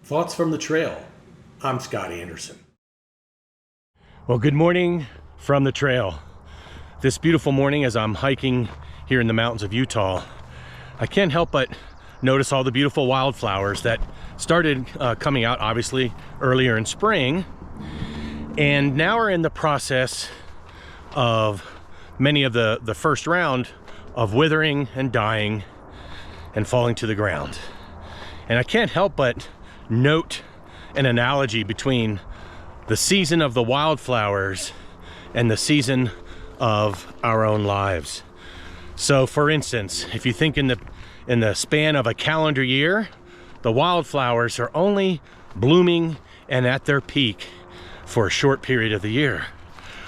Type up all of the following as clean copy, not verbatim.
Thoughts from the trail. I'm Scott Anderson. Well, good morning from the trail. This beautiful morning as I'm hiking here in the mountains of Utah, I can't help but notice all the beautiful wildflowers that started coming out obviously earlier in spring and now are in the process of many of the first round of withering and dying and falling to the ground. And I can't help but note an analogy between the season of the wildflowers and the season of our own lives. So for instance, if you think in the span of a calendar year, the wildflowers are only blooming and at their peak for a short period of the year.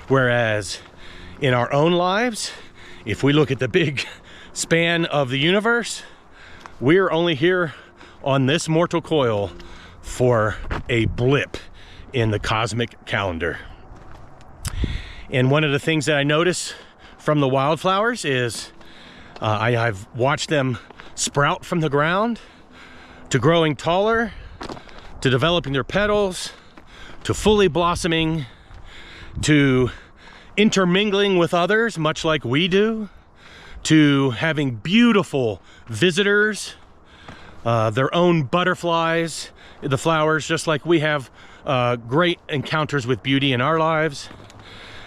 Whereas in our own lives, if we look at the big span of the universe, we're only here on this mortal coil for a blip in the cosmic calendar. And one of the things that I notice from the wildflowers is I've watched them sprout from the ground to growing taller, to developing their petals, to fully blossoming, to intermingling with others, much like we do, to having beautiful visitors, their own butterflies, the flowers, just like we have great encounters with beauty in our lives.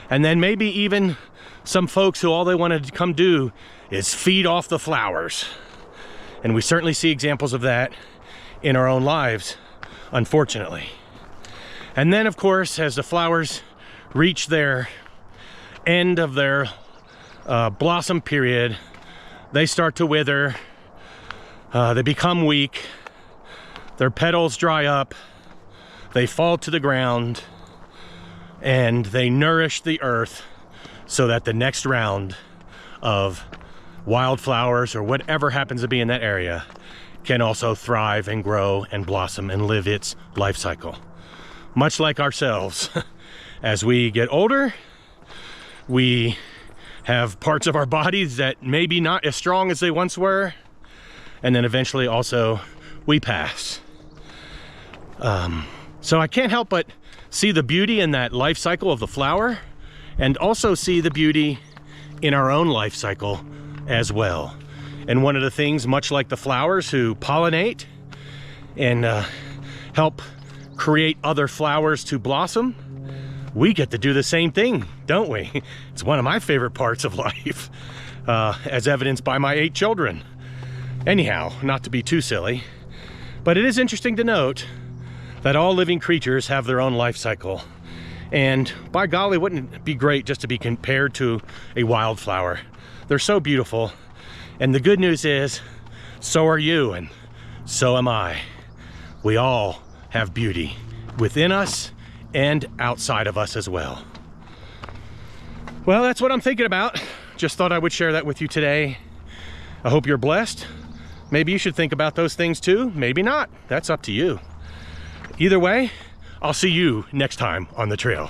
And then maybe even some folks who all they want to come do is feed off the flowers. And we certainly see examples of that in our own lives, unfortunately. And then, of course, as the flowers reach their end of their blossom period, they start to wither, they become weak, their petals dry up, they fall to the ground, and they nourish the earth so that the next round of wildflowers or whatever happens to be in that area can also thrive and grow and blossom and live its life cycle. Much like ourselves, as we get older, we have parts of our bodies that may be not as strong as they once were, and then eventually also we pass. So I can't help but see the beauty in that life cycle of the flower, and also see the beauty in our own life cycle as well. And one of the things, much like the flowers who pollinate and help create other flowers to blossom, we get to do the same thing, don't we? It's one of my favorite parts of life, as evidenced by my 8 children. Anyhow, not to be too silly, but it is interesting to note that all living creatures have their own life cycle. And by golly, wouldn't it be great just to be compared to a wildflower? They're so beautiful. And the good news is, so are you, and so am I. We all have beauty within us and outside of us as well. Well, that's what I'm thinking about. Just thought I would share that with you today. I hope you're blessed. Maybe you should think about those things too. Maybe not. That's up to you. Either way, I'll see you next time on the trail.